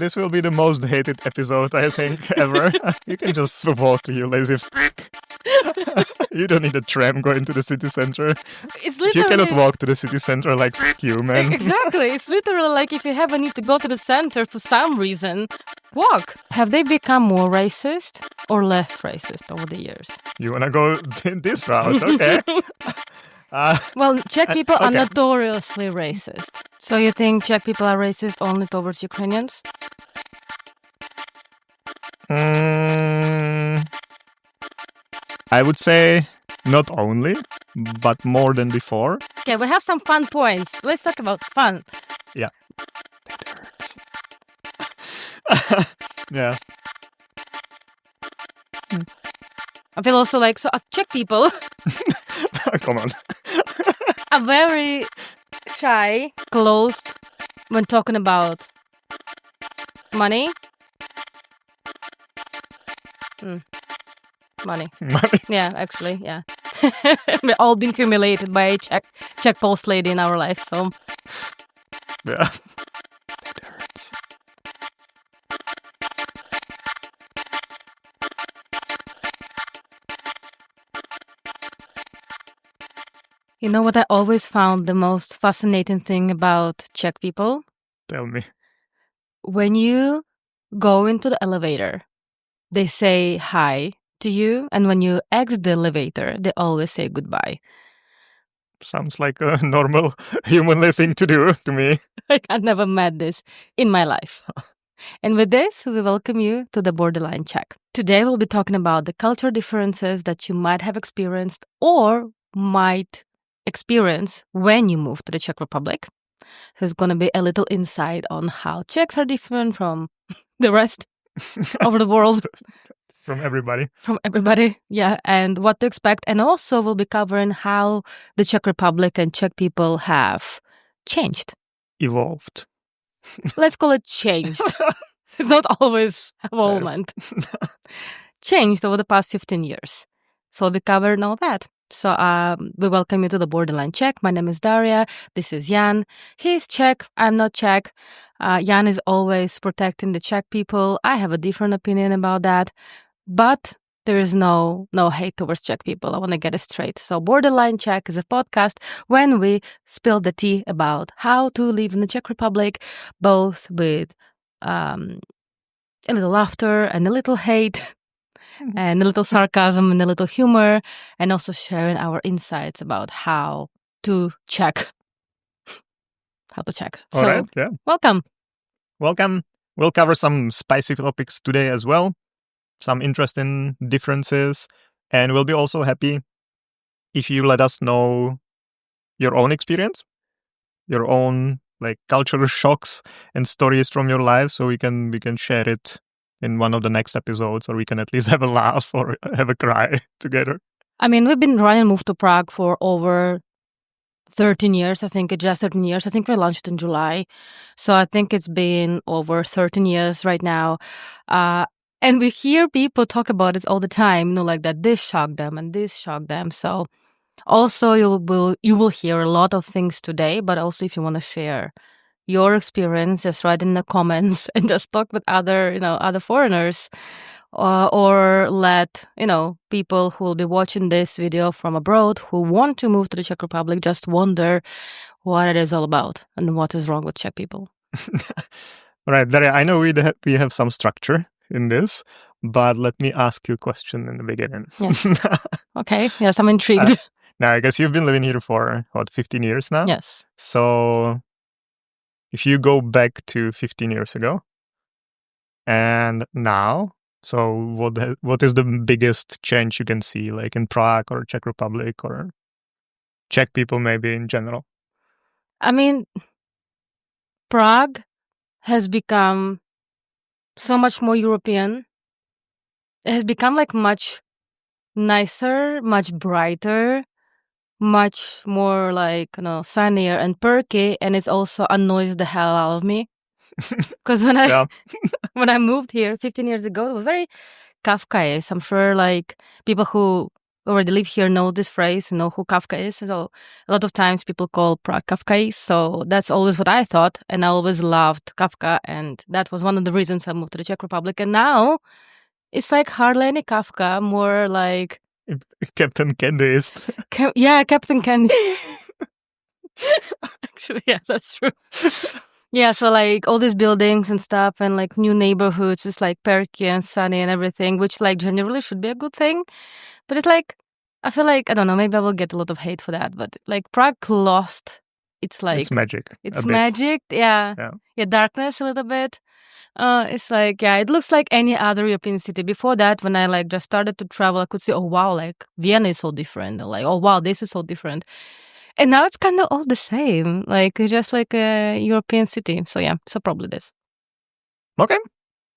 This will be the most hated episode, I think, ever. You can just walk, you lazy You don't need a tram going to the city center. It's literally... You cannot walk to the city center like you, man. Exactly. It's literally like if you have a need to go to the center for some reason, walk. Have they become more racist or less racist over the years? You want to go this route? Okay. Well, Czech people are notoriously racist. So you think Czech people are racist only towards Ukrainians? I would say not only, but more than before. Okay, we have some fun points. Let's talk about fun. Yeah. Yeah. I feel also like, so Czech people Come on. are very shy, closed when talking about money. Money. Yeah, actually, yeah. We've all been humiliated by a Czech post lady in our life, so... Yeah. It hurts. You know what I always found the most fascinating thing about Czech people? Tell me. When you go into the elevator, they say hi to you, and when you exit the elevator, they always say goodbye. Sounds like a normal humanly thing to do to me. Like I never met this in my life. And with this, we welcome you to the Borderline Czech. Today, we'll be talking about the cultural differences that you might have experienced or might experience when you move to the Czech Republic. So it's going to be a little insight on how Czechs are different from the rest of the world. From everybody. From everybody, yeah, and what to expect. And also we'll be covering how the Czech Republic and Czech people have changed. Evolved. Let's call it changed. It's not always evolvement. Changed over the past 15 years. So we'll be covering all that. So we welcome you to the Borderline Czech. My name is Daria. This is Jan. He's Czech. I'm not Czech. Jan is always protecting the Czech people. I have a different opinion about that. But there is no hate towards Czech people. I want to get it straight. So Borderline Czech is a podcast when we spill the tea about how to live in the Czech Republic, both with a little laughter and a little hate and a little sarcasm and a little humor, and also sharing our insights about how to check. All right, yeah. Welcome. We'll cover some spicy topics today as well. Some interesting differences, and we'll be also happy if you let us know your own experience, your own like cultural shocks and stories from your life, so we can share it in one of the next episodes, or we can at least have a laugh or have a cry together. I mean, we've been running MoveToPrague for over 13 years. I think it's just 13 years. I think we launched in July, so I think it's been over 13 years right now. And we hear people talk about it all the time, like that this shocked them and this shocked them. So also you will hear a lot of things today, but also if you want to share your experience, just write in the comments and just talk with other foreigners or let, people who will be watching this video from abroad who want to move to the Czech Republic just wonder what it is all about and what is wrong with Czech people. All right, Daria, I know we have some structure in this, but let me ask you a question in the beginning. Yes. Okay. Yes, I'm intrigued. Now, I guess you've been living here for, 15 years now? Yes. So, if you go back to 15 years ago, and now, so what is the biggest change you can see, like in Prague or Czech Republic or Czech people maybe in general? I mean, Prague has become so much more European. It has become like much nicer, much brighter, much more like, sunnier and perky, and it also annoys the hell out of me. Because when I moved here 15 years ago, it was very Kafkaesque. I'm sure like people who already live here know this phrase, know who Kafka is. So a lot of times people call Prague Kafkaese. So that's always what I thought. And I always loved Kafka. And that was one of the reasons I moved to the Czech Republic. And now it's like hardly any Kafka, more like... Captain Candyist. Captain Candy. Actually, yeah, that's true. Yeah, so like all these buildings and stuff and like new neighborhoods, it's like perky and sunny and everything, which like generally should be a good thing. But it's like, I feel like, I don't know, maybe I will get a lot of hate for that, but like Prague lost its like... It's magic. It's magic, yeah. Darkness a little bit. It's like, it looks like any other European city. Before that, when I like just started to travel, I could see, oh wow, like Vienna is so different. Or, like, oh wow, this is so different. And now it's kind of all the same. Like, it's just like a European city. So yeah, so probably this. Okay.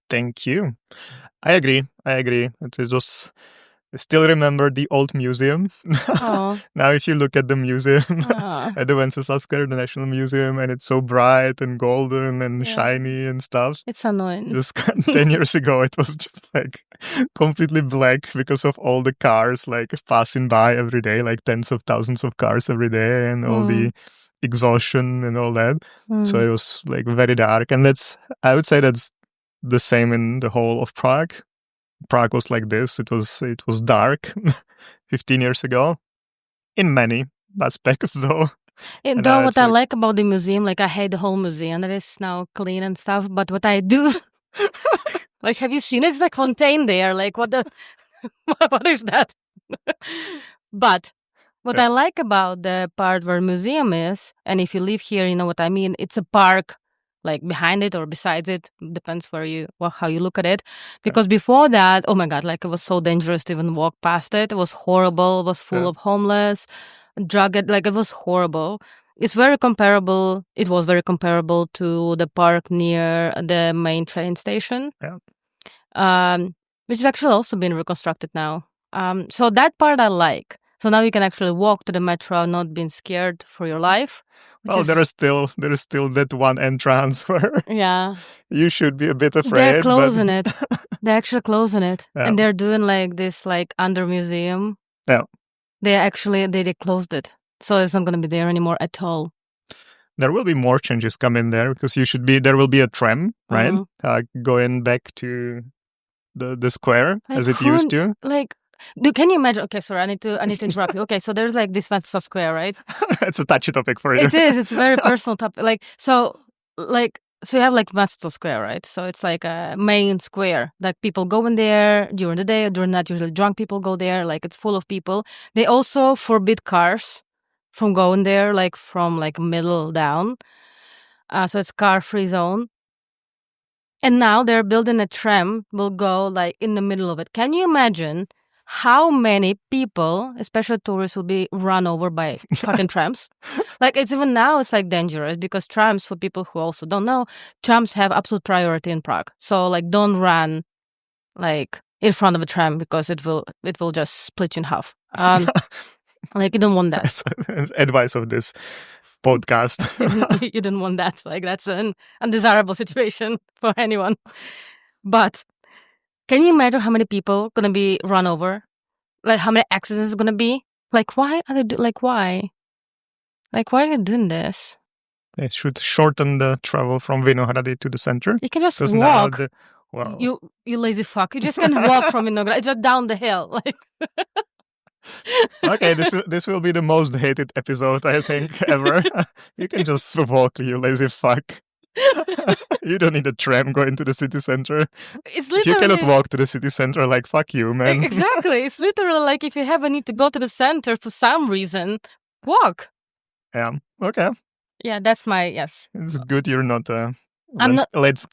Thank you. I agree. It was... I still remember the old museum. Now, if you look at the museum at the Wenceslas Square, the National Museum, and it's so bright and golden and shiny and stuff. It's annoying. Just 10 years ago, it was just like completely black because of all the cars like passing by every day, like tens of thousands of cars every day, and all the exhaustion and all that. So it was like very dark. And I would say that's the same in the whole of Prague. Prague was like this. It was dark 15 years ago in many aspects, though. What I like about the museum, like I hate the whole museum that is now clean and stuff, but what I do, like, have you seen it? It's like fontaine there. Like, what is that? But what I like about the part where museum is, and if you live here, you know what I mean, it's a park. Like behind it or besides it, depends how you look at it. Because before that, oh my God, like it was so dangerous to even walk past it. It was horrible. It was full of homeless, drugged, like it was horrible. It's very comparable. It was very comparable to the park near the main train station, which has actually also been reconstructed now. So that part I like. So now you can actually walk to the metro, not being scared for your life. Well, there is still that one entrance where you should be a bit afraid. They're closing it. They're actually closing it, and they're doing like this like under museum. Yeah, they closed it, so it's not going to be there anymore at all. There will be more changes coming there because there will be a tram, right? Going back to the square like, as it used to. Like. Can you imagine? Okay, sorry, I need to interrupt you. Okay, so there's like this Wenceslas Square, right? It's a touchy topic for you. It is. It's a very personal topic. So you have like Wenceslas Square, right? So it's like a main square. Like people go in there during the day. During that, usually drunk people go there. Like it's full of people. They also forbid cars from going there, like from like middle down. So it's car-free zone. And now they're building a tram. Will go like in the middle of it. Can you imagine how many people, especially tourists, will be run over by fucking trams? Like it's even now, it's like dangerous because trams, for people who also don't know, trams have absolute priority in Prague. So like don't run like in front of a tram because it will just split you in half. Like you don't want that. That's advice of this podcast. You don't want that. Like that's an undesirable situation for anyone. But can you imagine how many people gonna be run over? Like how many accidents is gonna be? Like why are they why? Like why are you doing this? They should shorten the travel from Vinohrady to the center. You can just walk. You lazy fuck. You just can walk from Vinohrady. It's just down the hill. Like okay, this will be the most hated episode I think ever. You can just walk, you lazy fuck. You don't need a tram going to the city center. It's literally, you cannot walk to the city center. Like fuck you, man. Exactly. It's literally like if you have a need to go to the center for some reason, walk. Yeah. Okay. Yeah, that's my yes. It's good you're not a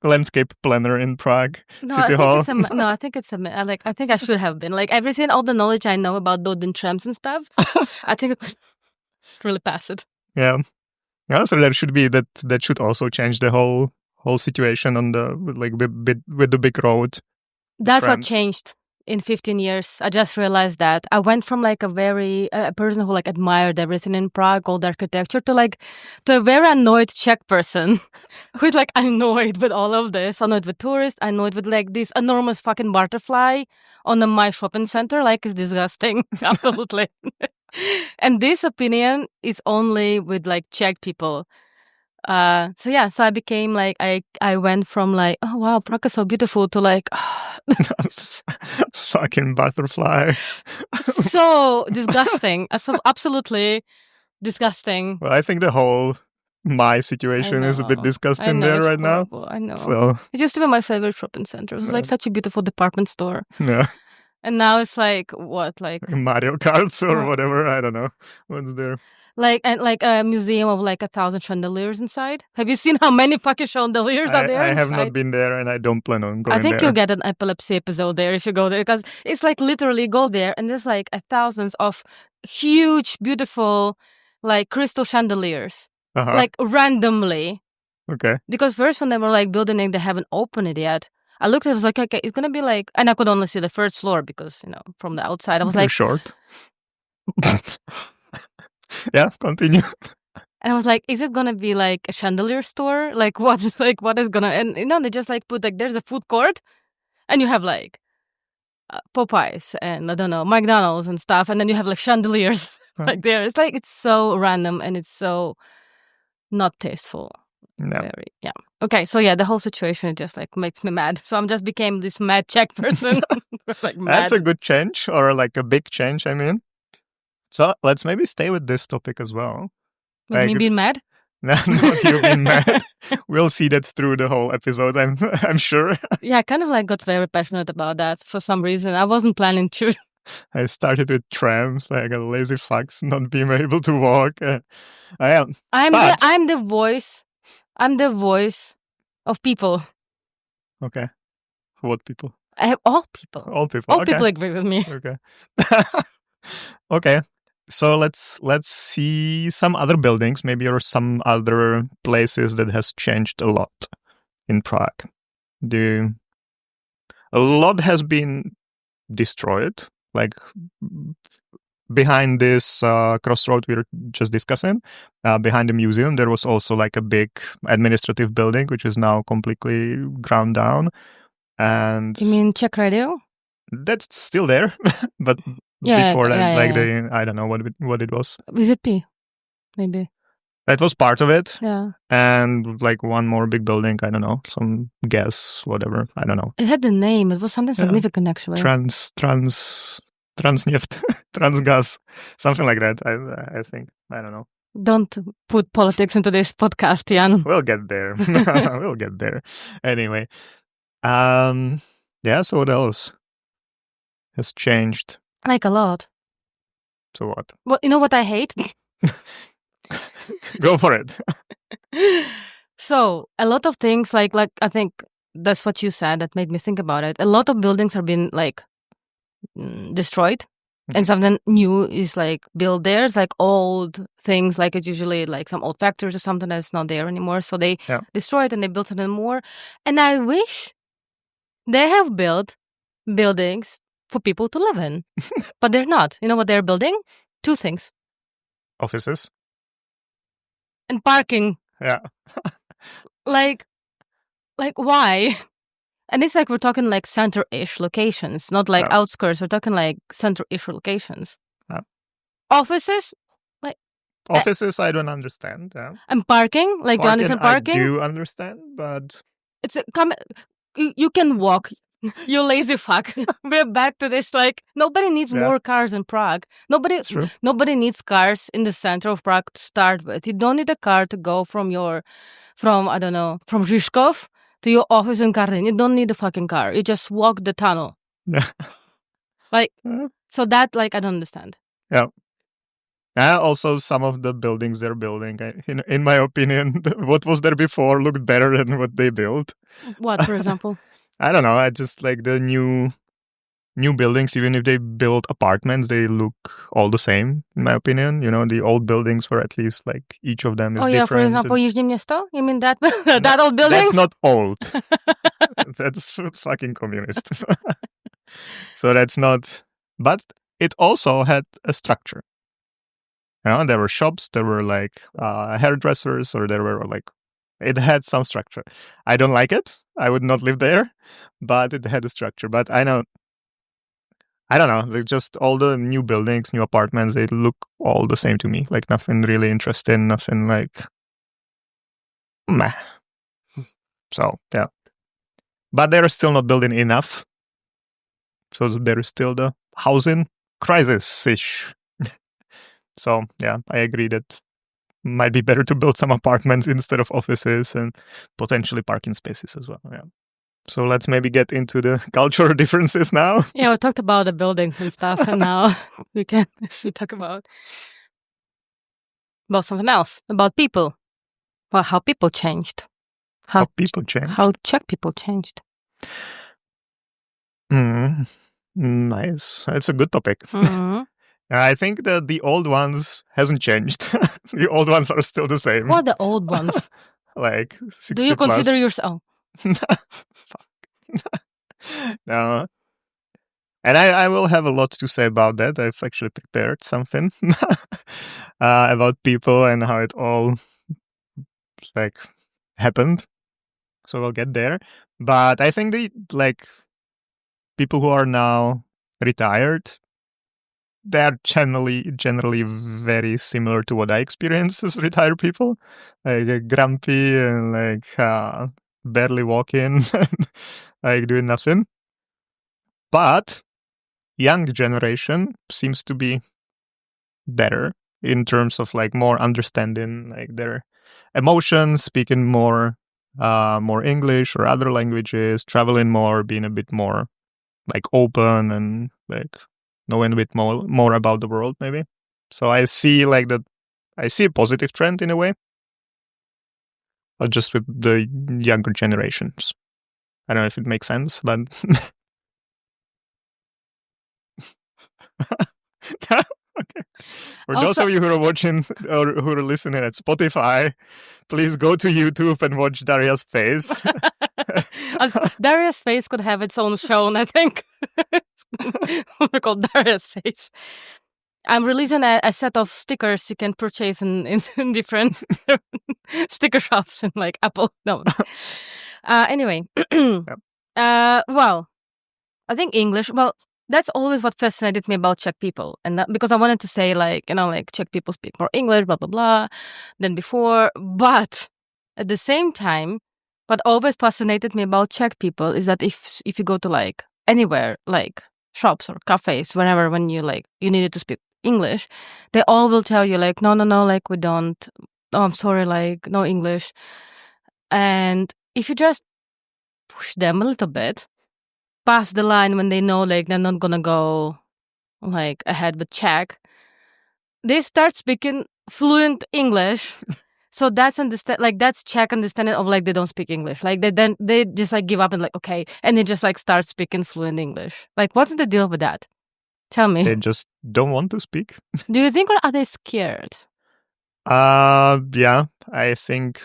landscape planner in Prague City Hall. I think I think I should have been. Like everything, all the knowledge I know about building trams and stuff, I think I could really pass it. Yeah. Yeah, so there should be that should also change the whole situation on the with the big road. That's what changed in 15 years, I just realized that I went from like a person who like admired everything in Prague, all the architecture, to a very annoyed Czech person who's like annoyed with all of this, annoyed with tourists, annoyed with like this enormous fucking butterfly on my shopping center. Like, it's disgusting. Absolutely. And this opinion is only with like Czech people. So I became like, I went from like, oh wow, Prague is so beautiful, to like, fucking butterfly. so disgusting. So absolutely disgusting. Well, I think the whole my situation is a bit disgusting there right horrible. I know. So it used to be my favorite shopping center. It was like such a beautiful department store. Yeah. And now it's like what, like Mario Karts or whatever. I don't know what's there. Like a museum of like 1,000 chandeliers inside. Have you seen how many fucking chandeliers are there? I have not been there, and I don't plan on going there. I think you'll get an epilepsy episode there if you go there, because it's like literally go there and there's like thousands of huge, beautiful, like crystal chandeliers, like randomly. Okay. Because first when they were like building it, they haven't opened it yet. I looked at it, I was like, okay, it's gonna be like, and I could only see the first floor because, you know, from the outside I was like short. Yeah, continue. And I was like, is it gonna be like a chandelier store? Like what is gonna, and you know, they just like put like, there's a food court and you have like Popeyes and I don't know, McDonald's and stuff, and then you have like chandeliers like there. It's like, it's so random and it's so not tasteful. Yeah. Okay, so the whole situation just like makes me mad. So I'm just became this mad Czech person. Like mad. That's a good change, or like a big change, I mean. So let's maybe stay with this topic as well. With me being mad? Not you being mad. We'll see that through the whole episode, I'm sure. Yeah, I kind of like got very passionate about that for some reason. I wasn't planning to. I started with trams, like a lazy fucks, not being able to walk. I am. I'm the voice. I'm the voice of people. Okay. What people? I have all people. All people. All people agree with me. Okay. Okay. So let's see some other buildings, maybe, or some other places that has changed a lot in Prague. A lot has been destroyed, like behind this crossroad we were just discussing, behind the museum, there was also like a big administrative building, which is now completely ground down. And you mean Czech radio? That's still there, but before that, I don't know what it was. Visit P, maybe. That was part of it. Yeah. And like one more big building, I don't know, some gas, whatever, I don't know. It had the name. It was something significant, actually. Transneft, Transgas, something like that, I think. I don't know. Don't put politics into this podcast, Jan. We'll get there. We'll get there. Anyway. So what else has changed? Like a lot. So what? Well, you know what I hate? Go for it. So a lot of things, like I think that's what you said that made me think about it. A lot of buildings have been like destroyed, and something new is like built there. It's like old things, like it's usually like some old factories or something that's not there anymore. So they destroy it and they build something more. And I wish they have built buildings for people to live in, but they're not. You know what they're building? Two things: offices and parking. Yeah. like why? And it's like we're talking like center-ish locations, not like outskirts. We're talking like center-ish locations. Offices, like offices, I don't understand. And parking, like parking, do you understand parking? I do understand, but it's you can walk. You lazy fuck. We're back to this. Like nobody needs more cars in Prague. Nobody needs cars in the center of Prague to start with. You don't need a car to go from Žižkov to your office in Karlin. You don't need a fucking car. You just walk the tunnel. Yeah. So that, like, I don't understand. Yeah. Also, some of the buildings they're building, in my opinion, what was there before looked better than what they built. What, for example? I don't know. I just like the new buildings, even if they build apartments, they look all the same, in my opinion. You know, the old buildings were at least like each of them is different. For example, Jižní Město? You mean that that old building? That's not old. That's fucking communist. So that's not, but it also had a structure. There were shops, there were like hairdressers, or there were like, it had some structure. I don't like it. I would not live there, but it had a structure. But I don't know. Like just all the new buildings, new apartments, they look all the same to me. Like nothing really interesting, nothing like meh. So yeah, but they're still not building enough. So there is still the housing crisis-ish. So yeah, I agree that might be better to build some apartments instead of offices and potentially parking spaces as well. Yeah. So let's maybe get into the cultural differences now. Yeah, we talked about the buildings and stuff, and now we talk about something else, about people. Well, how people changed. How people changed. How Czech people changed. Nice. It's a good topic. Mm-hmm. I think that the old ones hasn't changed. The old ones are still the same. What are the old ones? Like 60 Do you plus. consider yourself? No. And I will have a lot to say about that. I've actually prepared something about people and how it all like happened. So we'll get there. But I think people who are now retired, they are generally very similar to what I experienced as retired people, like grumpy and like barely walking, like doing nothing. But young generation seems to be better in terms of like more understanding like their emotions, speaking more English or other languages, traveling more, being a bit more like open and like knowing a bit more about the world maybe. So I see a positive trend in a way, but just with the younger generations. I don't know if it makes sense, but okay. For those of you who are watching or who are listening at Spotify, please go to YouTube and watch Daria's face. Daria's face could have its own show, I think. Called Daria's face. I'm releasing a set of stickers you can purchase in different sticker shops in like Apple. No. Anyway. Well, I think English. Well, that's always what fascinated me about Czech people, and because I wanted to say like Czech people speak more English, blah blah blah, than before. But at the same time, what always fascinated me about Czech people is that if you go to like anywhere, like shops or cafes, wherever, when you needed to speak English, they all will tell you like no, like we don't. Oh, I'm sorry, like no English. And if you just push them a little bit past the line when they know like they're not gonna go like ahead with Czech, they start speaking fluent English. So that's Czech understanding of like they don't speak English. Like they just like give up and like okay, and they just like start speaking fluent English. Like what's the deal with that? Tell me. They just don't want to speak. Do you think, or are they scared? Yeah, I think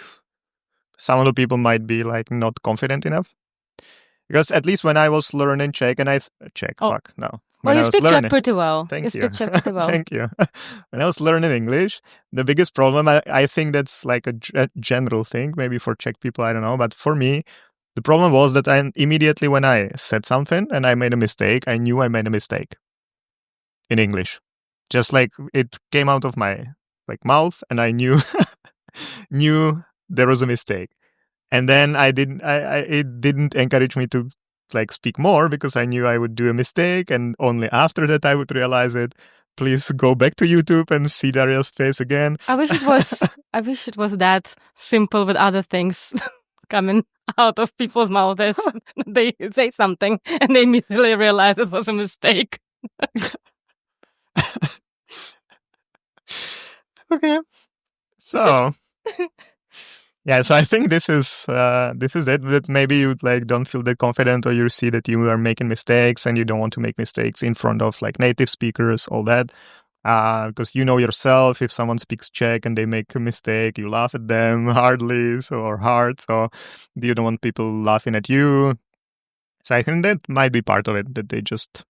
some of the people might be like not confident enough. Because at least when I was learning Czech, and Well, you speak Czech pretty well. Thank you. Speak Czech pretty well. Thank you. When I was learning English, the biggest problem, I think that's like a general thing, maybe for Czech people, I don't know. But for me, the problem was that immediately when I said something and I made a mistake, I knew I made a mistake in English. Just like it came out of my mouth and I knew there was a mistake. And then it didn't encourage me to speak more because I knew I would do a mistake, and only after that I would realize it. Please go back to YouTube and see Daria's face again. I wish it was that simple with other things coming out of people's mouths. They say something and they immediately realize it was a mistake. Okay. So yeah, so I think this is it. That maybe you don't feel that confident, or you see that you are making mistakes and you don't want to make mistakes in front of native speakers, all that. Because you know yourself, if someone speaks Czech and they make a mistake, you laugh at them hard, so you don't want people laughing at you. So I think that might be part of it, that they just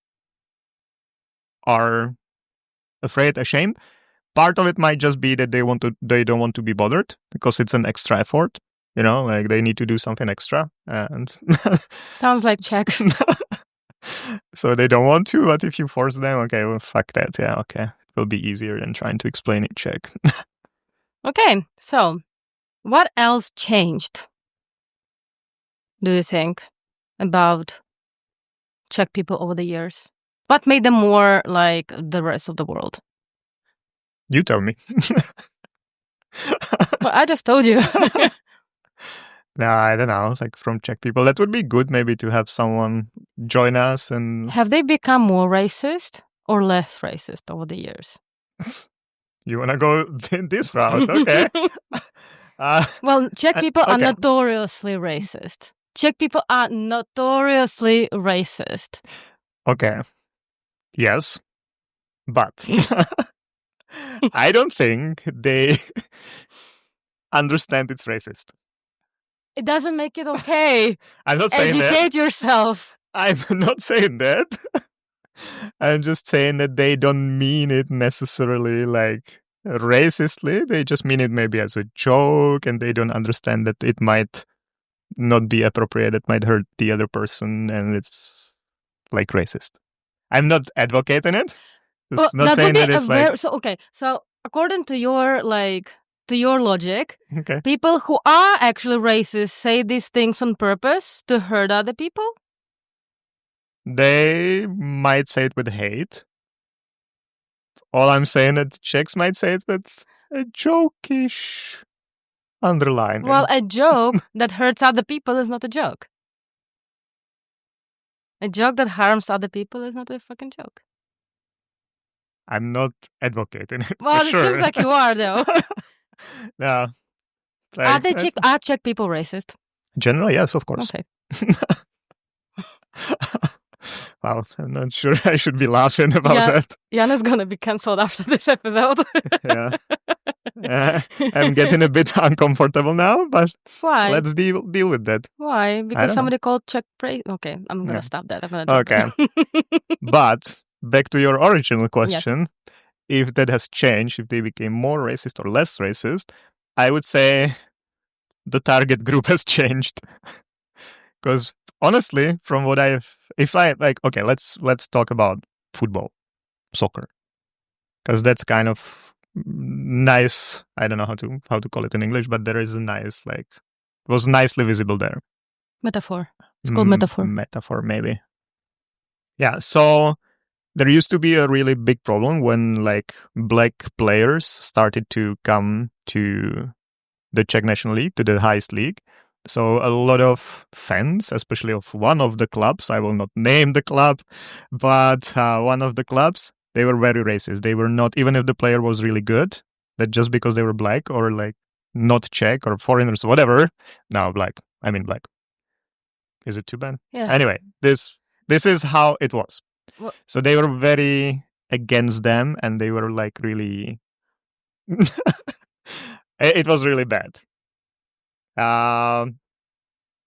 are afraid, ashamed. Part of it might just be that they don't want to be bothered because it's an extra effort. Like they need to do something extra, and Sounds like Czechs. so they don't want to. But if you force them, okay, well, fuck that. Yeah, okay, it will be easier than trying to explain it Czech. Okay, so what else changed, do you think, about Czech people over the years? What made them more like the rest of the world? You tell me. Well, I just told you. No, I don't know. Like from Czech people, that would be good maybe to have someone join us. And Have they become more racist or less racist over the years? You want to go this route? Okay. Well, Czech people are okay. notoriously racist. Czech people are notoriously racist. Okay. Yes. But I don't think they understand it's racist. It doesn't make it okay. I'm not saying that. Educate yourself. I'm not saying that. I'm just saying that they don't mean it necessarily like racistly. They just mean it maybe as a joke, and they don't understand that it might not be appropriate. It might hurt the other person, and it's like racist. I'm not advocating it. Just not saying that it's like... So according to your logic, Okay. people who are actually racist say these things on purpose to hurt other people? They might say it with hate. All I'm saying that Czechs might say it with a jokish underline. Well, a joke that hurts other people is not a joke. A joke that harms other people is not a fucking joke. I'm not advocating it. Well, for sure. It seems like you are, though. No. Are Czech people racist? Generally, yes, of course. Okay. Wow, I'm not sure I should be laughing about that. Jan is going to be cancelled after this episode. Yeah. I'm getting a bit uncomfortable now, but why? Let's deal with that. Why? Because somebody called Czech praise. Okay, I'm going to stop that. Okay. But back to your original question, if that has changed, if they became more racist or less racist, I would say the target group has changed. Because honestly, from what let's talk about football, soccer, because that's kind of nice. I don't know how to call it in English, but there is a nice, it was nicely visible there. Metaphor. It's called metaphor. Metaphor, maybe. Yeah. So there used to be a really big problem when black players started to come to the Czech National League, to the highest league. So a lot of fans, especially of one of the clubs, I will not name the club, but one of the clubs, they were very racist. They were not, even if the player was really good, that just because they were black or not Czech or foreigners, whatever. No, black. I mean black. Is it too bad? Yeah. Anyway, this is how it was. Well, so they were very against them, and they were really... It was really bad. And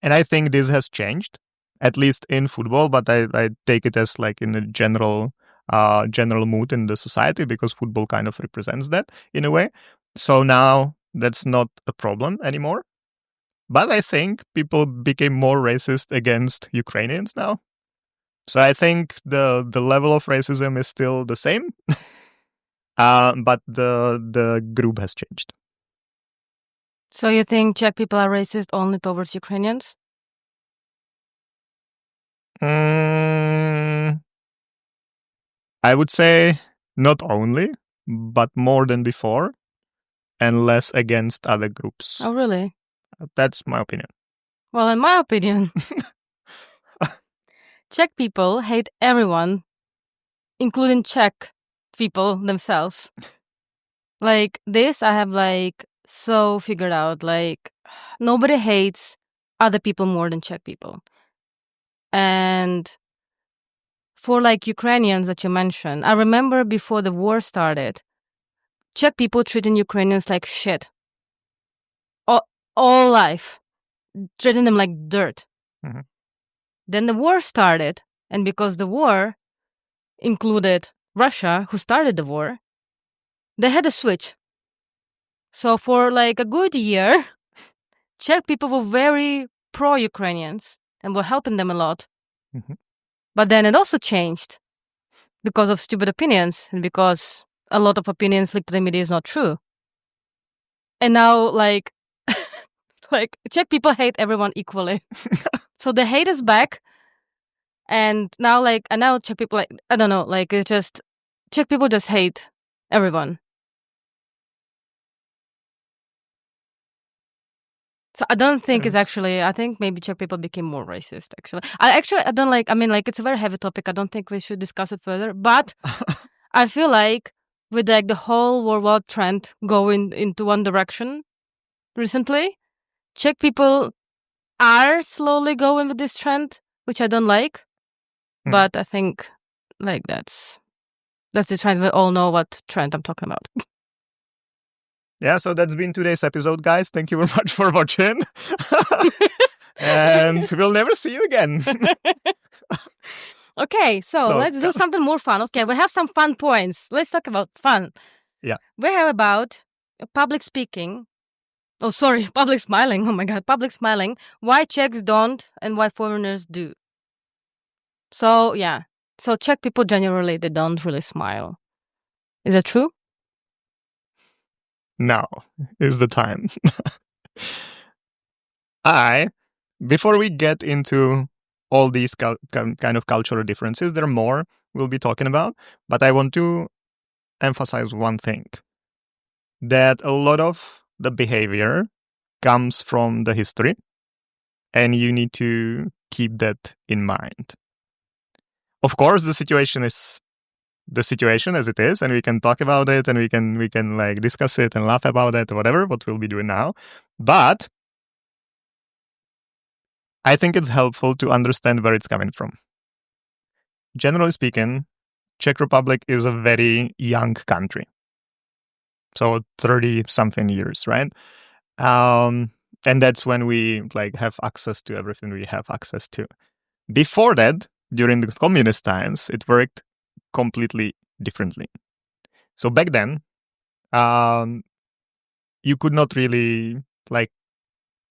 I think this has changed, at least in football, but I take it as in a general mood in the society, because football kind of represents that in a way. So now that's not a problem anymore. But I think people became more racist against Ukrainians now. So I think the level of racism is still the same, but the group has changed. So you think Czech people are racist only towards Ukrainians? I would say not only, but more than before, and less against other groups. Oh, really? That's my opinion. Well, in my opinion, Czech people hate everyone, including Czech people themselves. This, I have so figured out. Nobody hates other people more than Czech people. And for Ukrainians that you mentioned, I remember before the war started, Czech people treating Ukrainians like shit. All life. Treating them like dirt. Mm-hmm. Then the war started. And because the war included Russia, who started the war, they had a switch. So for like a good year, Czech people were very pro-Ukrainians and were helping them a lot. Mhm. But then it also changed because of stupid opinions and because a lot of opinions leaked to the media is not true. And now, like Czech people hate everyone equally. So the hate is back. And now, Czech people, I don't know, it's just, Czech people just hate everyone. So I don't think it's actually, I think maybe Czech people became more racist, actually. I don't it's a very heavy topic. I don't think we should discuss it further. But I feel like with the whole worldwide trend going into one direction recently, Czech people are slowly going with this trend, which I don't like. But I think that's the trend. We all know what trend I'm talking about. Yeah, so that's been today's episode, guys. Thank you very much for watching. And we'll never see you again. Okay, so let's do something more fun. Okay, we have some fun points. Let's talk about fun. Yeah. We have about public speaking. Oh, sorry, public smiling. Oh my God, public smiling. Why Czechs don't and why foreigners do. So, yeah. So Czech people generally, they don't really smile. Is that true? Now is the time. Before we get into all these kind of cultural differences, there are more we'll be talking about, but I want to emphasize one thing, that a lot of the behavior comes from the history, and you need to keep that in mind. Of course, the situation is the situation as it is, and we can talk about it, and we can like discuss it and laugh about it or whatever, what we'll be doing now. But I think it's helpful to understand where it's coming from. Generally speaking, Czech Republic is a very young country. So 30-something years, right? And that's when we have access to everything we have access to. Before that, during the communist times, it worked completely differently. So back then, you could not really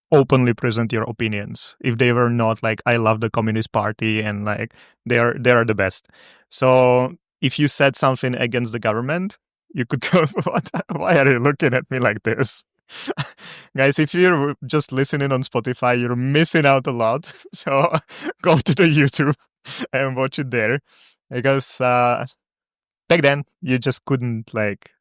openly present your opinions if they were not I love the Communist Party and they are the best. So if you said something against the government, you could go, why are you looking at me like this? Guys, if you're just listening on Spotify, you're missing out a lot. So go to the YouTube and watch it there, because back then you just couldn't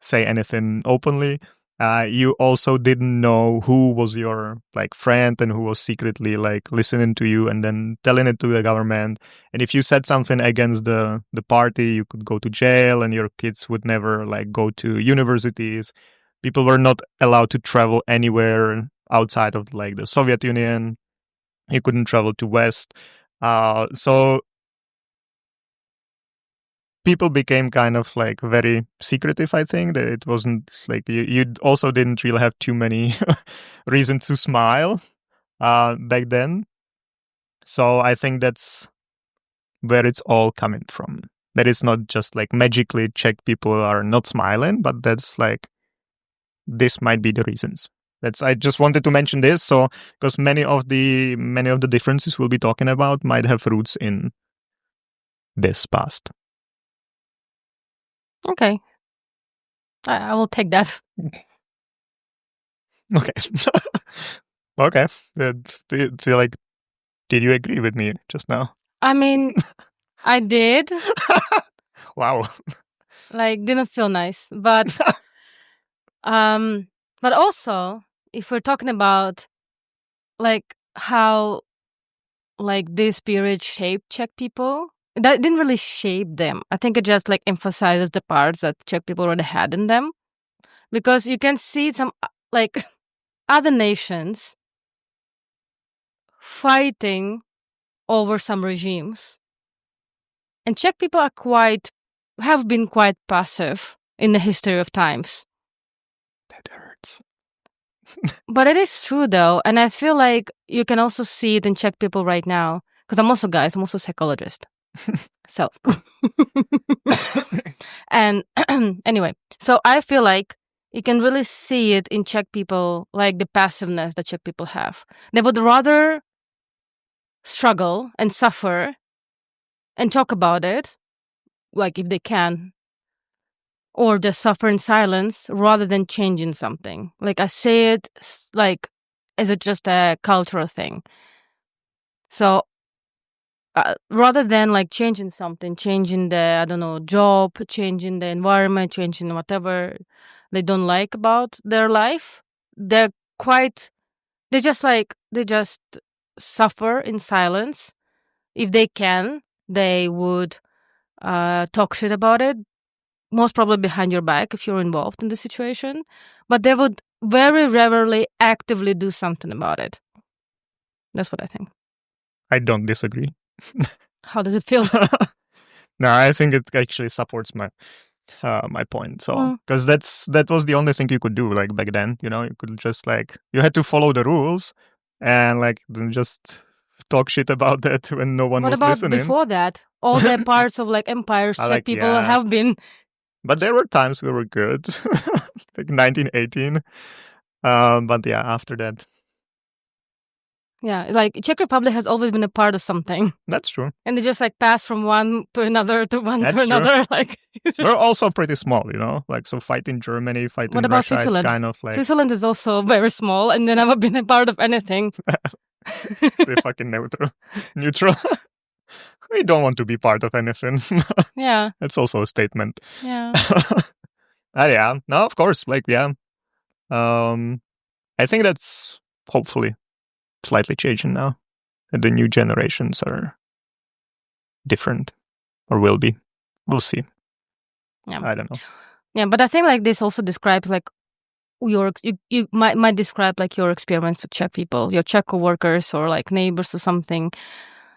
say anything openly. You also didn't know who was your friend and who was secretly listening to you and then telling it to the government. And if you said something against the party, you could go to jail, and your kids would never go to universities. People were not allowed to travel anywhere outside of the Soviet Union. You couldn't travel to West. So people became kind of very secretive. I think that it wasn't you also didn't really have too many reasons to smile back then. So I think that's where it's all coming from. That it's not just magically Czech people are not smiling, but that's this might be the reasons. I just wanted to mention this, so because many of the differences we'll be talking about might have roots in this past. Okay. I will take that. Okay. Okay. Did you agree with me just now? I mean, I did. Wow. Didn't feel nice. But but also, if we're talking about how this period shaped Czech people, that didn't really shape them. I think it just emphasizes the parts that Czech people already had in them, because you can see some other nations fighting over some regimes, and Czech people have been quite passive in the history of times. That hurts. But it is true though, and I feel you can also see it in Czech people right now. Because I'm also a psychologist. So, and anyway, so I feel like you can really see it in Czech people, like the passiveness that Czech people have. They would rather struggle and suffer and talk about it, like if they can, or just suffer in silence rather than changing something. Like I say it like, is it just a cultural thing? So rather than like changing something, changing the, I don't know, job, changing the environment, changing whatever they don't like about their life, they just suffer in silence. If they can, they would talk shit about it, most probably behind your back if you're involved in the situation, but they would very rarely actively do something about it. That's what I think. I don't disagree. How does it feel? No, I think it actually supports my point. So, because that was the only thing you could do, like back then. You know, you could just like you had to follow the rules, and like then just talk shit about that when no one What was about listening. before that? All the parts of like empires, Czech people have been. But there were times we were good, like 1918. But yeah, after that. Yeah, like Czech Republic has always been a part of something. That's true. And they just like pass from one to another to one That's to another. True. Like we're also pretty small, you know. Like so, fighting Germany, fighting what about Russia, Switzerland? it's kind of like Switzerland is also very small, and they never been a part of anything. They're fucking neutral. We don't want to be part of anything. Yeah, that's also a statement. Yeah. Yeah. No, of course. Like yeah. I think that's hopefully slightly changing now. And the new generations are different, or will be. We'll see. Yeah. I don't know. Yeah, but I think like this also describes like you might describe like your experience with Czech people, your Czech coworkers or like neighbors or something.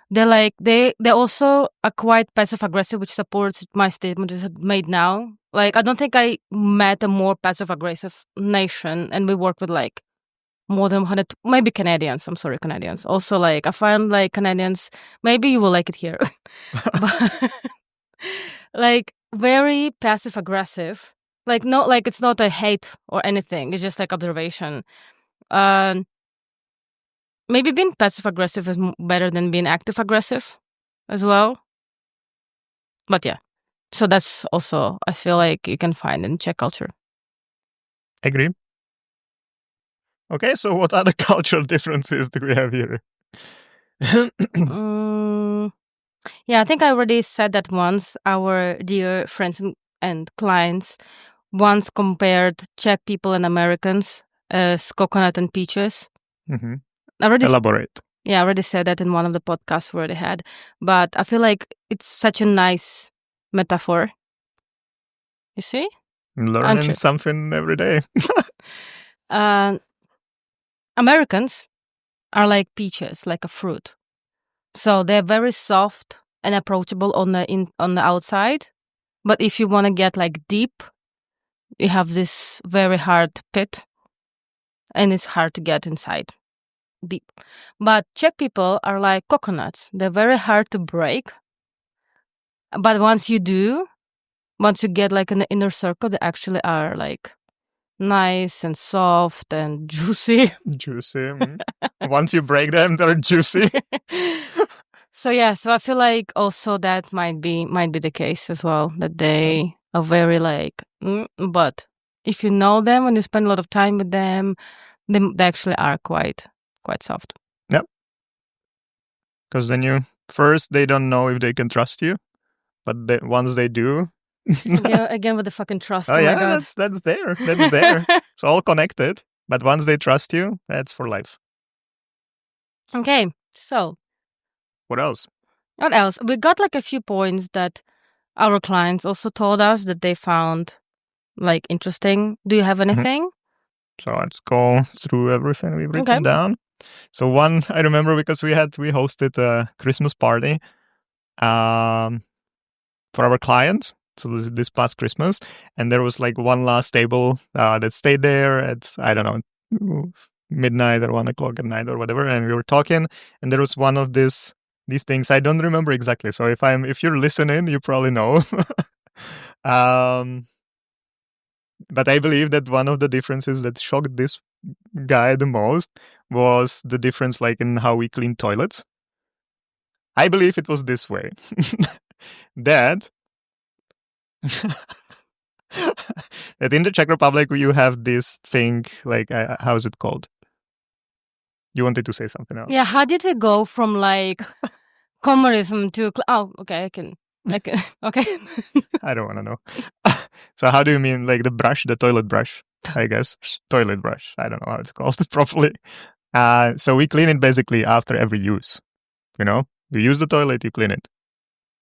They're like they also are quite passive aggressive, which supports my statement that I made now. Like I don't think I met a more passive aggressive nation, and we work with like more than 100, maybe Canadians. I'm sorry, Canadians. Also, like I find like Canadians, maybe you will like it here, but like very passive aggressive. Like not like it's not a hate or anything. It's just like observation. Maybe being passive aggressive is better than being active aggressive as well. But yeah, so that's also I feel like you can find in Czech culture. Agree. Okay, so what other cultural differences do we have here? Yeah, I think I already said that once. Our dear friends and clients once compared Czech people and Americans as coconut and peaches. Mm-hmm. Elaborate. Yeah, I already said that in one of the podcasts we already had. But I feel like it's such a nice metaphor. You see? I'm learning something every day. Americans are like peaches, like a fruit. So they're very soft and approachable on the outside. But if you want to get like deep, you have this very hard pit. And it's hard to get inside deep. But Czech people are like coconuts. They're very hard to break. But once you get like an inner circle, they actually are like nice and soft and juicy. Juicy. Once you break them, they're juicy. So yeah, so I feel like also that might be the case as well, that they are very like, but if you know them and you spend a lot of time with them, they actually are quite soft. Yep. Because then they don't know if they can trust you, but once they do. Again with the fucking trust. Oh yeah, my God. That's there. That's there. It's all connected. But once they trust you, that's for life. Okay, so. What else? We got like a few points that our clients also told us that they found like interesting. Do you have anything? Mm-hmm. So let's go through everything we've written down. So one I remember because we hosted a Christmas party for our clients. So this past Christmas, and there was like one last table that stayed there at, I don't know, midnight or 1 o'clock at night or whatever, and we were talking, and there was one of these these things I don't remember exactly. So if you're listening, you probably know. But I believe that one of the differences that shocked this guy the most was the difference like in how we clean toilets. I believe it was this way. that that in the Czech Republic you have this thing like how is it called? You wanted to say something else? Yeah, how did we go from like communism to okay, I can okay. I don't want to know. So how do you mean like the toilet brush? I guess toilet brush. I don't know how it's called properly. So we clean it basically after every use. You use the toilet, you clean it.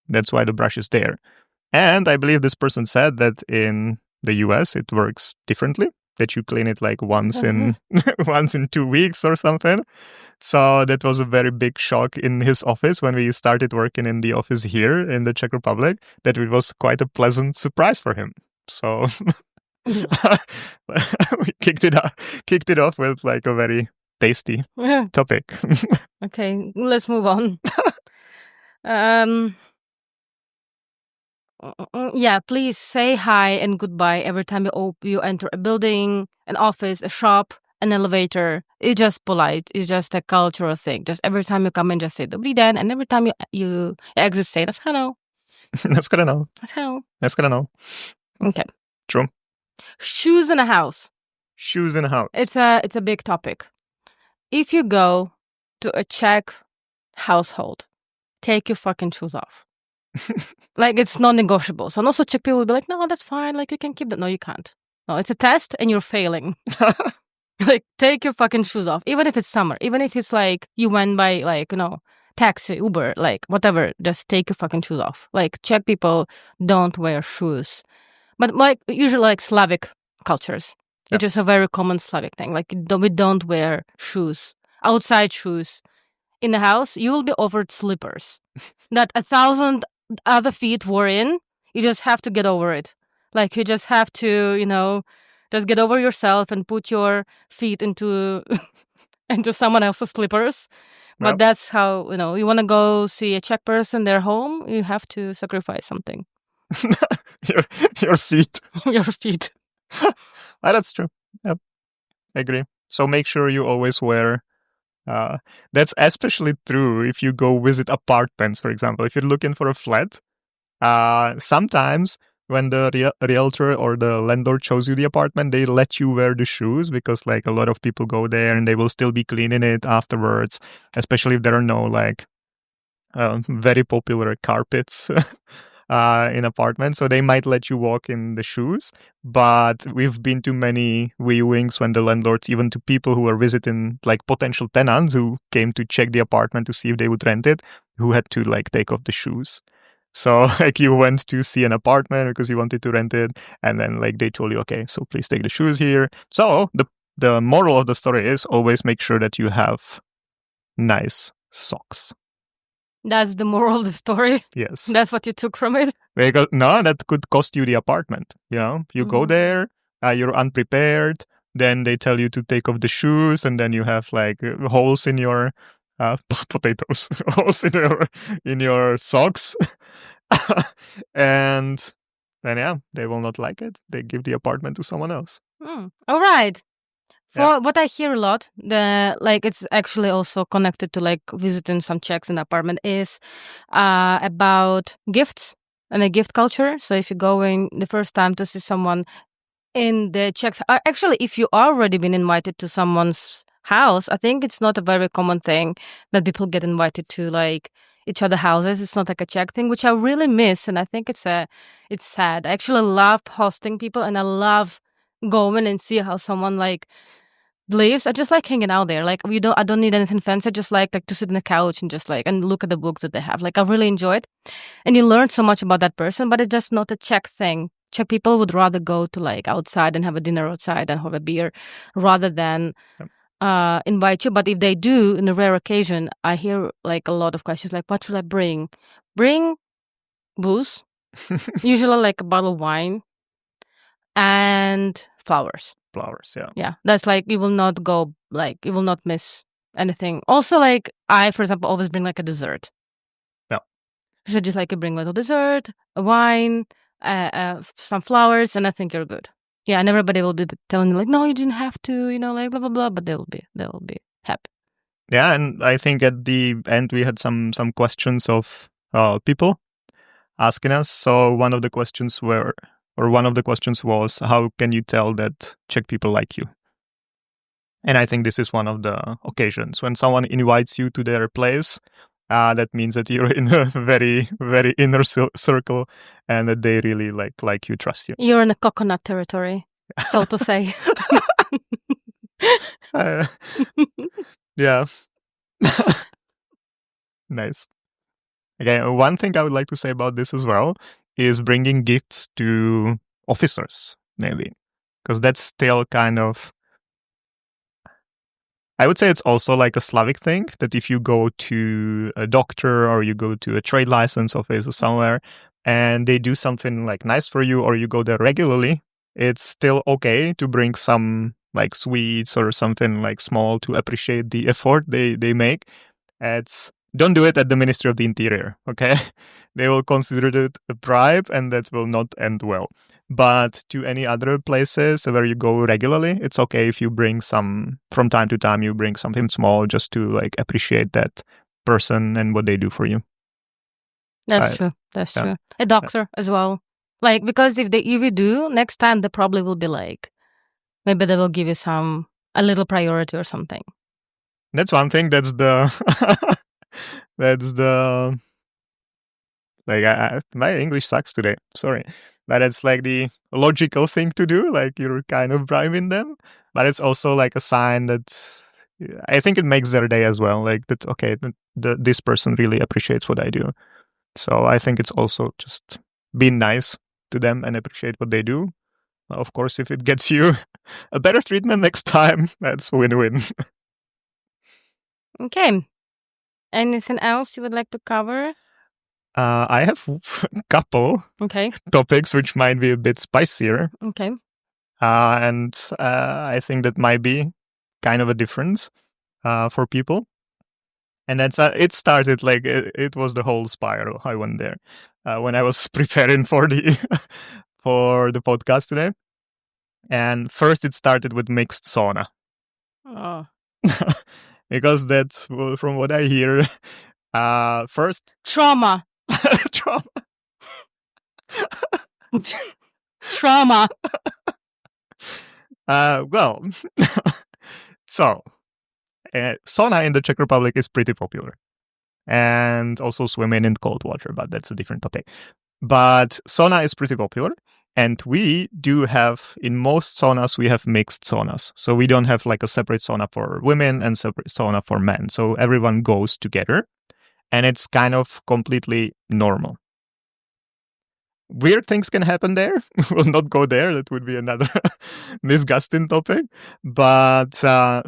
That's why the brush is there. And I believe this person said that in the US it works differently, that you clean it like once in 2 weeks or something. So that was a very big shock in his office when we started working in the office here in the Czech Republic, that it was quite a pleasant surprise for him. So we kicked it off with like a very tasty topic. Okay, let's move on. Yeah, please say hi and goodbye every time you enter a building, an office, a shop, an elevator. It's just polite. It's just a cultural thing. Just every time you come in, just say dobrý den, and every time you exit, say that's hello. That's gonna know. That's hello. That's gonna know. Okay. True. Shoes in a house. Shoes in a house. It's a big topic. If you go to a Czech household, take your fucking shoes off. Like, it's non-negotiable. So also Czech people will be like, no, that's fine. Like, you can keep that. No, you can't. No, it's a test and you're failing. Like, take your fucking shoes off. Even if it's summer. Even if it's like you went by like, taxi, Uber, like whatever. Just take your fucking shoes off. Like, Czech people don't wear shoes. But like usually like Slavic cultures. Yeah. It's just a very common Slavic thing. Like, we don't wear shoes. Outside shoes. In the house, you will be offered slippers that 1,000 other feet were in. You just have to get over it. Like, you just have to, just get over yourself and put your feet into someone else's slippers. But Yep. that's how, you want to go see a Czech person, their home, you have to sacrifice something. your feet. Your feet. That's true. Yep. I agree. So make sure you always wear. That's especially true if you go visit apartments, for example. If you're looking for a flat, sometimes when the realtor or the landlord shows you the apartment, they let you wear the shoes because like a lot of people go there and they will still be cleaning it afterwards, especially if there are no like very popular carpets in apartments. So they might let you walk in the shoes. But we've been to many viewings when the landlords, even to people who were visiting like potential tenants who came to check the apartment to see if they would rent it, who had to like take off the shoes. So like you went to see an apartment because you wanted to rent it, and then like they told you, okay, so please take the shoes here. So the moral of the story is always make sure that you have nice socks. That's the moral of the story. Yes. That's what you took from it. Because that could cost you the apartment. You go there, you're unprepared. Then they tell you to take off the shoes, and then you have like holes in your potatoes, holes in your socks, and then they will not like it. They give the apartment to someone else. All right. For what I hear a lot, it's actually also connected to like visiting some Czechs in the apartment, is about gifts and a gift culture. So if you're going the first time to see someone in the Czechs, actually, if you already been invited to someone's house, I think it's not a very common thing that people get invited to like each other's houses. It's not like a Czech thing, which I really miss, and I think it's sad. I actually love hosting people, and I love going and see how someone like lives. I just like hanging out there. Like I don't need anything fancy. I just like to sit on the couch and just like and look at the books that they have. Like I really enjoy it, and you learn so much about that person. But it's just not a Czech thing. Czech people would rather go to like outside and have a dinner outside and have a beer, rather than invite you. But if they do, in a rare occasion, I hear like a lot of questions like, "What should I bring?" Bring booze, usually like a bottle of wine, and flowers. Yeah. That's like you will not miss anything. Also, like I, for example, always bring like a dessert. She said, just like you bring a little dessert, a wine, some flowers, and I think you're good. Yeah, and everybody will be telling you like, no, you didn't have to, like blah blah blah, but they'll be happy. Yeah, and I think at the end we had some questions of people asking us. So one of the questions was, how can you tell that Czech people like you? And I think this is one of the occasions when someone invites you to their place. That means that you're in a very, very inner circle, and that they really like you, trust you. You're in a coconut territory, so to say. Yeah. Nice. Okay, one thing I would like to say about this as well is bringing gifts to officers, maybe, because that's still kind of, I would say it's also like a Slavic thing, that if you go to a doctor or you go to a trade license office or somewhere and they do something like nice for you, or you go there regularly, it's still okay to bring some like sweets or something like small to appreciate the effort they make. Don't do it at the Ministry of the Interior, okay? They will consider it a bribe, and that will not end well. But to any other places where you go regularly, it's okay if you bring some, from time to time, you bring something small just to like appreciate that person and what they do for you. That's true. That's true. A doctor as well. Like, because if you do, next time they probably will be like, maybe they will give you a little priority or something. That's one thing. That's the like my English sucks today. Sorry. But it's like the logical thing to do. Like you're kind of bribing them, but it's also like a sign that I think it makes their day as well. Like that, okay, this person really appreciates what I do. So I think it's also just being nice to them and appreciate what they do. Of course, if it gets you a better treatment next time, that's win-win. Okay. Anything else you would like to cover? I have a couple topics which might be a bit spicier. Okay. And I think that might be kind of a difference for people. And that's it started like it was the whole spiral. I went there when I was preparing for the for the podcast today. And first it started with mixed sauna. Oh. Because that's from what I hear. First trauma. Trauma. Well, so sauna in the Czech Republic is pretty popular, and also swimming in cold water, but that's a different topic. But sauna is pretty popular, and we do have, in most saunas, we have mixed saunas. So we don't have like a separate sauna for women and separate sauna for men. So everyone goes together, and it's kind of completely normal. Weird things can happen there. We'll not go there. That would be another disgusting topic. But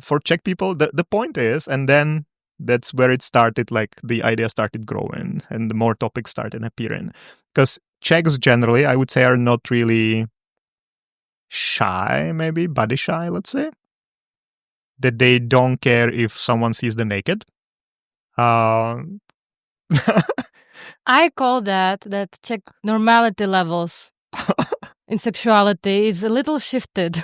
for Czech people, the point is, and then that's where it started, like the idea started growing and the more topics started appearing. Because Czechs generally, I would say, are not really shy, maybe body shy, let's say. That they don't care if someone sees them naked. I call that Czech normality levels in sexuality is a little shifted.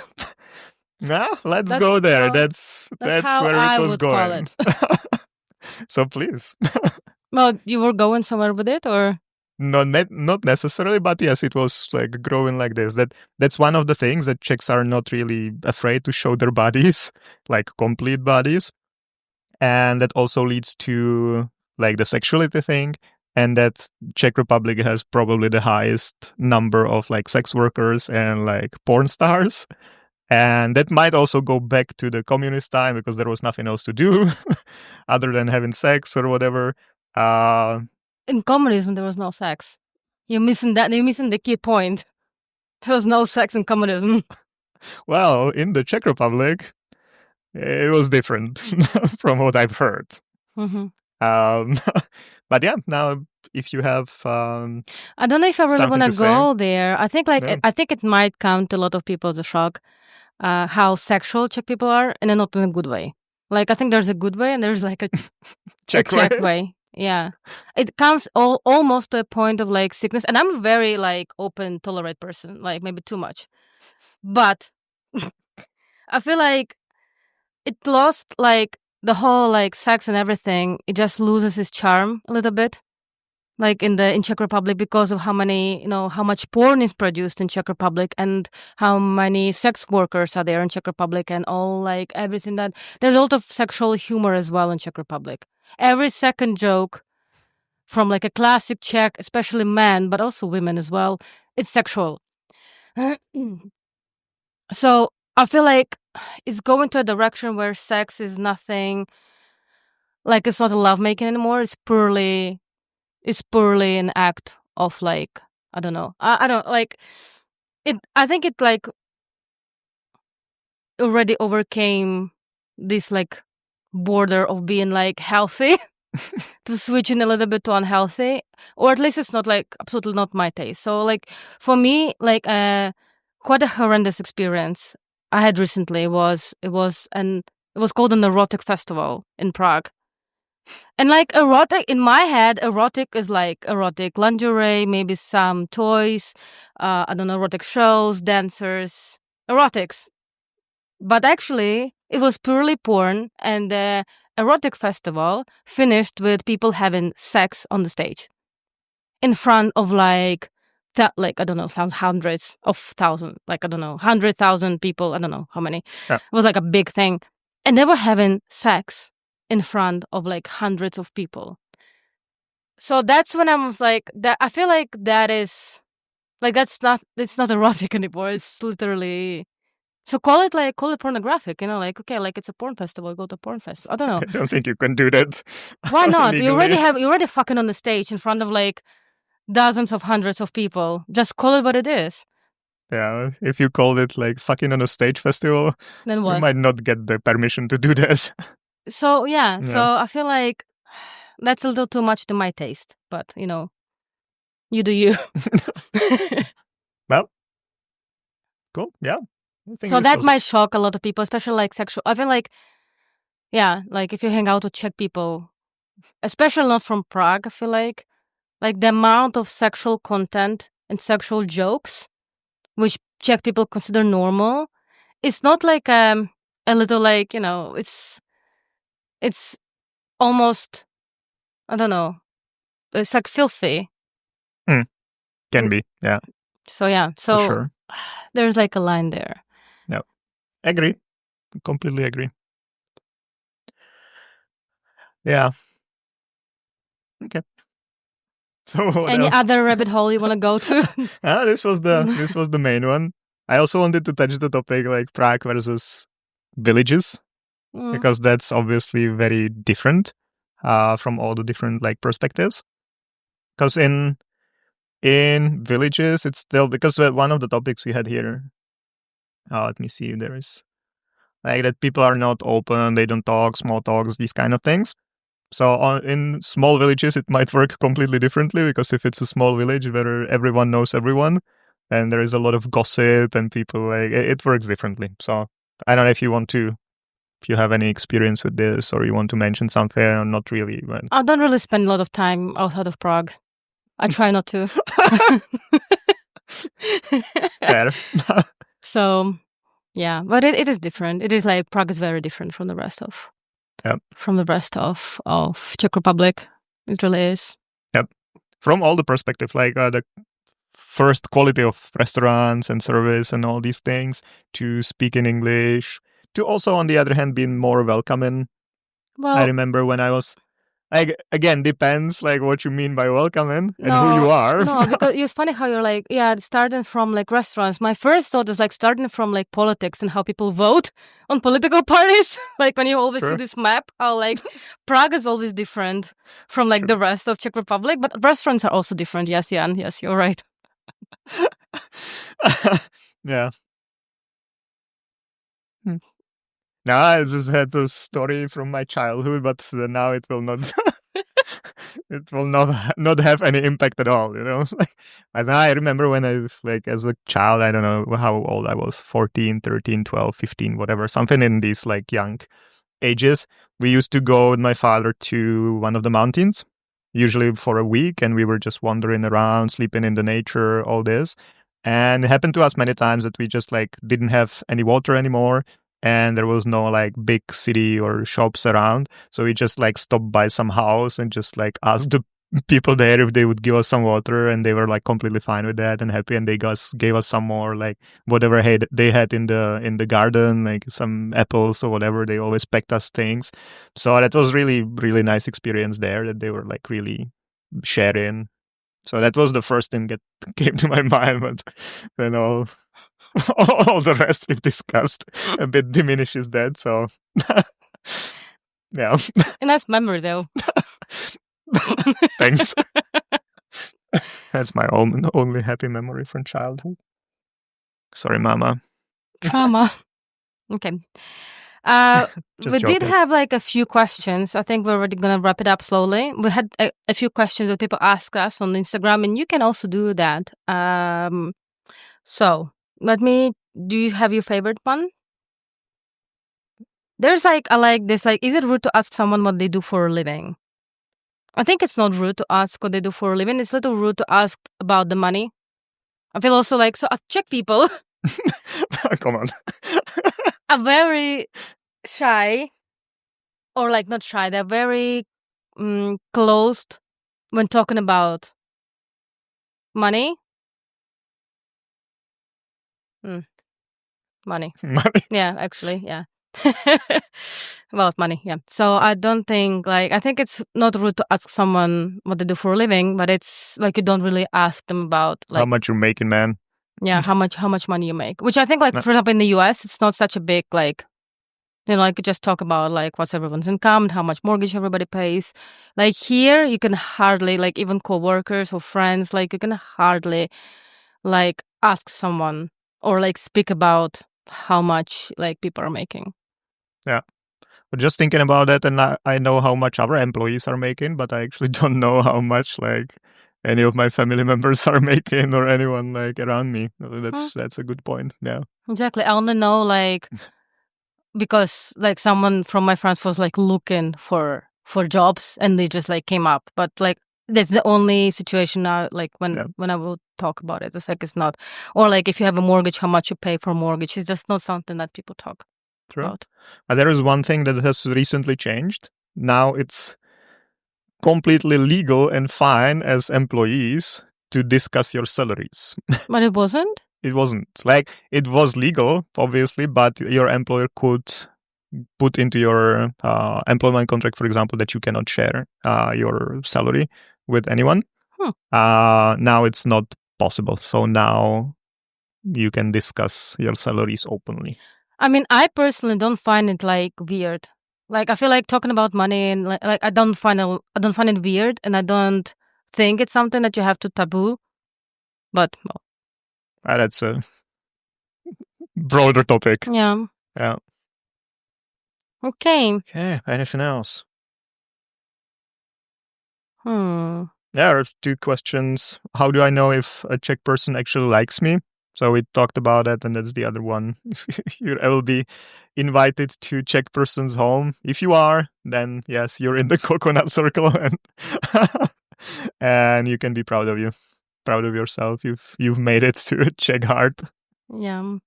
Yeah, let's go there. That's where it was going. So please. Well, you were going somewhere with it, or? No, not necessarily, but yes, it was like growing like this. That's one of the things that Czechs are not really afraid to show their bodies, like complete bodies. And that also leads to like the sexuality thing. And that Czech Republic has probably the highest number of like sex workers and like porn stars. And that might also go back to the communist time because there was nothing else to do other than having sex or whatever. In communism, there was no sex. You're missing that. You're missing the key point. There was no sex in communism. Well, in the Czech Republic, it was different from what I've heard. Mm-hmm. But yeah, now if you have, I don't know if I really want to go there. I think I think it might come to a lot of people as a shock how sexual Czech people are, and not in a good way. Like I think there's a good way and there's like a Czech way. Yeah. It comes almost to a point of like sickness. And I'm a very like open, tolerate person, like maybe too much. But I feel like it lost like the whole like sex and everything. It just loses its charm a little bit. Like in Czech Republic, because of how many, how much porn is produced in Czech Republic and how many sex workers are there in Czech Republic and all like everything that there's a lot of sexual humor as well in Czech Republic. Every second joke from like a classic Czech, especially men, but also women as well, it's sexual. So I feel like it's going to a direction where sex is nothing, like it's not a lovemaking anymore. It's purely an act of like, I don't know. I don't like it. I think it like already overcame this like border of being like healthy to switching a little bit to unhealthy, or at least it's not like absolutely not my taste. So like for me, like quite a horrendous experience I had recently was called an erotic festival in Prague. And like erotic, in my head, erotic is like erotic lingerie, maybe some toys, I don't know, erotic shows, dancers, erotics. But actually, it was purely porn, and the erotic festival finished with people having sex on the stage in front of like I don't know, hundreds of thousands, like I don't know, 100,000 people, I don't know how many. Yeah. It was like a big thing, and they were having sex in front of like hundreds of people. So that's when I was like, that I feel like that is like it's not erotic anymore. It's literally, so call it pornographic, like okay, like it's a porn festival, go to a porn festival. I don't know. I don't think you can do that. Why not? legally. You already fucking on the stage in front of like dozens of hundreds of people. Just call it what it is. Yeah, if you called it like fucking on a stage festival, Then what? you might not get the permission to do that. So yeah, so I feel like that's a little too much to my taste, but you do you. Well, cool. Yeah. So that might shock a lot of people, especially like sexual. I feel like, yeah, like if you hang out with Czech people, especially not from Prague, I feel like the amount of sexual content and sexual jokes, which Czech people consider normal, it's not like a little like, it's almost, I don't know, it's like filthy. Can be, yeah. So yeah, so for sure. There's like a line there. No, agree. Completely agree. Yeah. Okay. So what Any else? other rabbit hole you want to go to? This was the main one. I also wanted to touch the topic like Prague versus villages, because that's obviously very different from all the different like perspectives. Because in villages, it's still, because one of the topics we had here, let me see, there is like that people are not open, they don't talk, small talks, these kind of things. So in small villages, it might work completely differently, because if it's a small village where everyone knows everyone, and there is a lot of gossip and people, like it works differently. So I don't know if you have any experience with this, or you want to mention something, or not really. But I don't really spend a lot of time outside of Prague. I try not to. Fair. So, yeah, but it is different. It is like Prague is very different from the rest of Czech Republic. It really is. Yep. From all the perspective, like the first quality of restaurants and service and all these things, to speak in English, to also on the other hand being more welcoming. Well, I remember when I was, like, again, depends like what you mean by welcoming and who you are. No, because it's funny how you're like, yeah, starting from like restaurants. My first thought is like starting from like politics and how people vote on political parties. Like when you always see this map, how like Prague is always different from like the rest of Czech Republic, but restaurants are also different. Yes, Jan, yes, you're right. Yeah. Now I just had a story from my childhood, but now it will not. It will not have any impact at all, And I remember when I was like, as a child, I don't know how old I was, 14, 13, 12, 15, whatever, something in these like young ages. We used to go with my father to one of the mountains, usually for a week, and we were just wandering around, sleeping in the nature, all this. And it happened to us many times that we just like didn't have any water anymore, and there was no like big city or shops around. So we just like stopped by some house and just like asked the people there if they would give us some water, and they were like completely fine with that and happy, and they gave us some more like whatever they had in the garden, like some apples or whatever. They always packed us things. So that was really, really nice experience there, that they were like really sharing. So that was the first thing that came to my mind, but then all the rest we've discussed a bit diminishes that. So yeah. A nice memory though. Thanks. That's my only happy memory from childhood. Sorry, Mama. Trauma. Okay. We did have like a few questions. I think we're already going to wrap it up slowly. We had a few questions that people ask us on Instagram, and you can also do that. So do you have your favorite one? There's like, I like this, like, is it rude to ask someone what they do for a living? I think it's not rude to ask what they do for a living. It's a little rude to ask about the money. I feel also like, so Czech people come on, are very shy, or like not shy. They're very closed when talking about money. Money. Yeah, actually, yeah. About money, yeah. So I don't think, like, I think it's not rude to ask someone what they do for a living, but it's like you don't really ask them about like how much you're making, man. Yeah, how much money you make. Which I think, like, for example, in the US, it's not such a big, like, like, you just talk about like what's everyone's income and how much mortgage everybody pays. Like here, you can hardly, like, even coworkers or friends, like, you can hardly like ask someone or like speak about how much like people are making. Yeah. But just thinking about that, and I know how much our employees are making, but I actually don't know how much like any of my family members are making, or anyone like around me. That's a good point. Yeah. Exactly. I only know like because like someone from my friends was like looking for jobs and they just like came up. But like that's the only situation now, like when I will talk about it. It's like it's not, or like if you have a mortgage, how much you pay for mortgage. It's just not something that people talk about. There is one thing that has recently changed. Now it's completely legal and fine as employees to discuss your salaries. But it wasn't? It wasn't. Like, it was legal, obviously, but your employer could put into your employment contract, for example, that you cannot share your salary with anyone. Now it's not possible. So now you can discuss your salaries openly. I mean, I personally don't find it like weird. Like, I feel like talking about money and like I don't find it weird, and I don't think it's something that you have to taboo. But well, that's a broader topic. Yeah. Yeah. Okay. Anything else? Yeah, there are two questions. How do I know if a Czech person actually likes me? So we talked about that, and that's the other one. I will be invited to Czech person's home. If you are, then yes, you're in the coconut circle, and you can be proud of yourself. You've made it to a Czech heart. Yeah,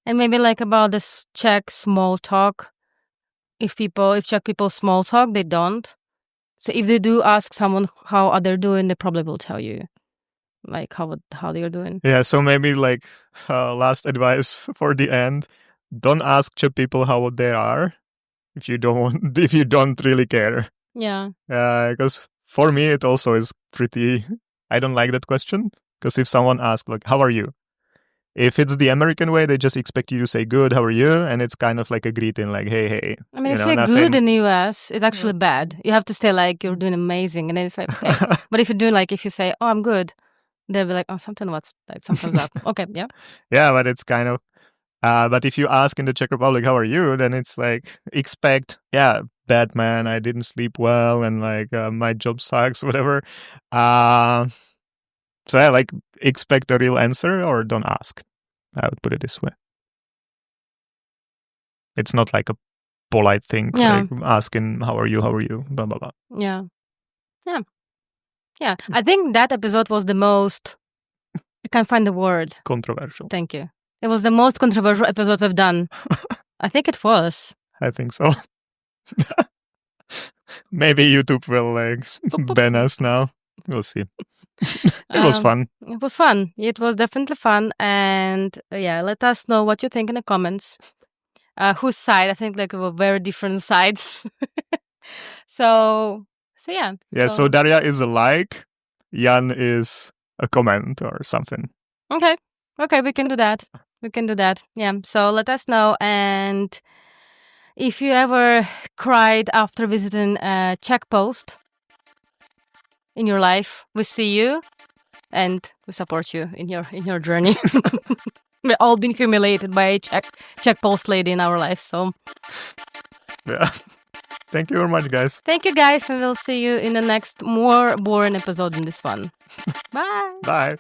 and maybe like about this Czech small talk. If Czech people small talk, they don't. So if they do ask someone how are they doing, they probably will tell you like how they're doing. Yeah, so maybe like last advice for the end: don't ask Czech people how they are if you don't really care. Yeah. Because for me it also is pretty. I don't like that question, because if someone asks like how are you, if it's the American way, they just expect you to say good, how are you, and it's kind of like a greeting, like hey. I mean, if you say good in the US, it's actually bad. You have to say like you're doing amazing, and then it's like okay. But if you say oh I'm good, they'll be like oh something's up. Okay, yeah. Yeah, but it's kind of. But if you ask in the Czech Republic how are you, then it's like expect bad man, I didn't sleep well, and like my job sucks, whatever. So like expect a real answer or don't ask. I would put it this way. It's not like a polite thing, like asking how are you, blah blah blah. Yeah. Yeah, I think that episode was the most... I can't find the word. Controversial. Thank you. It was the most controversial episode we've done. I think it was. I think so. Maybe YouTube will ban us now. We'll see. It was fun. It was fun. It was definitely fun. And let us know what you think in the comments. Whose side? I think we were very different sides. So yeah. Yeah, so Daria is a like, Jan is a comment or something. Okay, we can do that. Yeah, so let us know. And if you ever cried after visiting a Czech post in your life, we see you and we support you in your journey. We've all been humiliated by a Czech post lady in our life, so yeah. Thank you very much, guys. Thank you, guys, and we'll see you in the next more boring episode than this one. Bye. Bye.